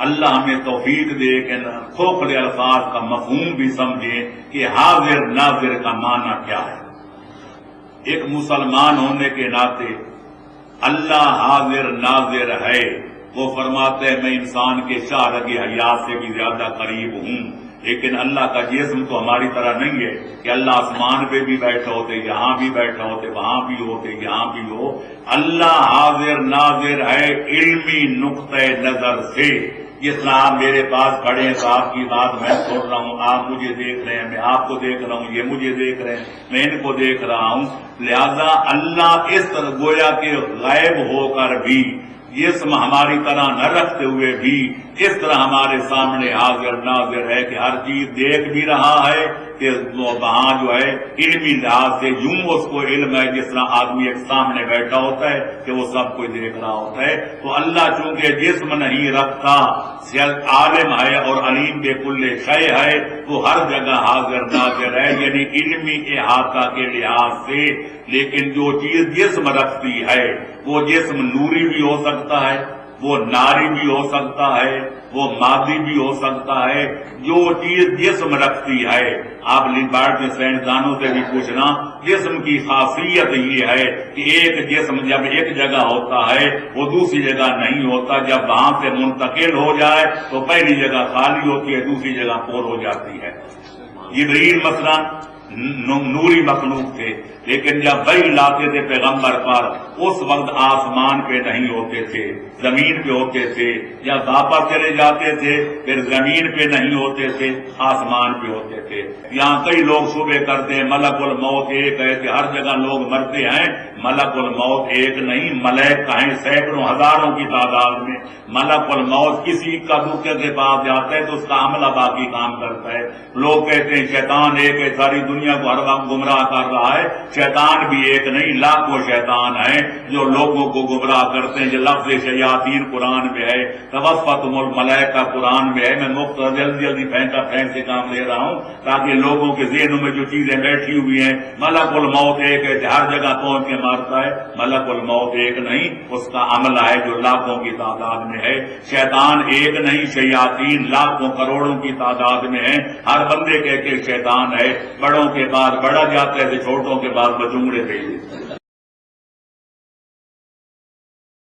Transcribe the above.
اللہ ہمیں توفیق دے کہ کھوکھلے الفاظ کا مفہوم بھی سمجھیں کہ حاضر ناظر کا معنی کیا ہے۔ ایک مسلمان ہونے کے ناطے اللہ حاضر ناظر ہے۔ وہ فرماتے ہیں میں انسان کے شارگ حیات سے بھی زیادہ قریب ہوں، لیکن اللہ کا جسم تو ہماری طرح نہیں ہے کہ اللہ آسمان پہ بھی بیٹھا ہوتے، یہاں بھی بیٹھا ہوتے، وہاں بھی ہوتے، یہاں بھی ہو۔ اللہ حاضر ناظر ہے علمی نقطۂ نظر سے۔ جس طرح آپ میرے پاس کھڑے ہیں تو آپ کی بات میں سن رہا ہوں، آپ مجھے دیکھ رہے ہیں، میں آپ کو دیکھ رہا ہوں، یہ مجھے دیکھ رہے ہیں، میں ان کو دیکھ رہا ہوں۔ لہذا اللہ اس طرح گویا کہ غائب ہو کر بھی، جسم ہماری طرح نہ رکھتے ہوئے بھی اس طرح ہمارے سامنے حاضر ناظر ہے کہ ہر چیز دیکھ بھی رہا ہے کہ وہاں جو ہے علمی لحاظ سے یوں اس کو علم ہے جس طرح آدمی ایک سامنے بیٹھا ہوتا ہے کہ وہ سب کچھ دیکھ رہا ہوتا ہے۔ تو اللہ چونکہ جسم نہیں رکھتا، عالم ہے اور علیم بے کل شے ہے، وہ ہر جگہ حاضر ناظر ہے، یعنی علمی احاطہ کے لحاظ سے۔ لیکن جو چیز جسم رکھتی ہے وہ جسم نوری بھی ہو سکتا ہے، وہ ناری بھی ہو سکتا ہے، وہ مادی بھی ہو سکتا ہے۔ جو چیز جسم رکھتی ہے، آپ لیبارٹری سائنسدانوں سے بھی پوچھنا، جسم کی خاصیت یہ ہے کہ ایک جسم جب ایک جگہ ہوتا ہے وہ دوسری جگہ نہیں ہوتا، جب وہاں سے منتقل ہو جائے تو پہلی جگہ خالی ہوتی ہے، دوسری جگہ پور ہو جاتی ہے۔ جبریل مثلا نوری مخلوق تھے، لیکن جب وحی لاتے تھے پیغمبر پر اس وقت آسمان پہ نہیں ہوتے تھے، زمین پہ ہوتے تھے، یا واپس چلے جاتے تھے پھر زمین پہ نہیں ہوتے تھے، آسمان پہ ہوتے تھے۔ یہاں کئی لوگ شبہ کرتے ہیں ملک الموت ایک ہے کہ ہر جگہ لوگ مرتے ہیں، ملک الموت ایک نہیں، ملائک کہیں سینکڑوں ہزاروں کی تعداد میں۔ ملک الموت کسی کا دکھ کے پاس جاتا ہے تو اس کا عملہ باقی کام کرتا ہے۔ لوگ کہتے ہیں شیطان ایک ہے، ساری دنیا کو ہر وقت گمراہ کر رہا ہے۔ شیطان بھی ایک نہیں، لاکھوں شیطان ہیں جو لوگوں کو گمراہ کرتے ہیں۔ جو لفظ شیاطین قرآن میں ہے، توفتہم الملائکہ قرآن میں ہے۔ میں مختصر جلدی پھینکا پھینک سے کام لے رہا ہوں تاکہ لوگوں کے ذہنوں میں جو چیزیں بیٹھی ہوئی ہیں، ملک الموت ایک ہے ہر جگہ پہنچ کے مارتا ہے، ملک الموت ایک نہیں، اس کا عملہ ہے جو لاکھوں کی تعداد میں ہے۔ شیطان ایک نہیں، شیاطین لاکھوں کروڑوں کی تعداد میں ہیں۔ ہر بندے کے ایک شیطان ہے، بڑوں کے بعد بڑا جاتا ہے، چھوٹوں کے بعد بچونگڑے بھیج دیتا ہے۔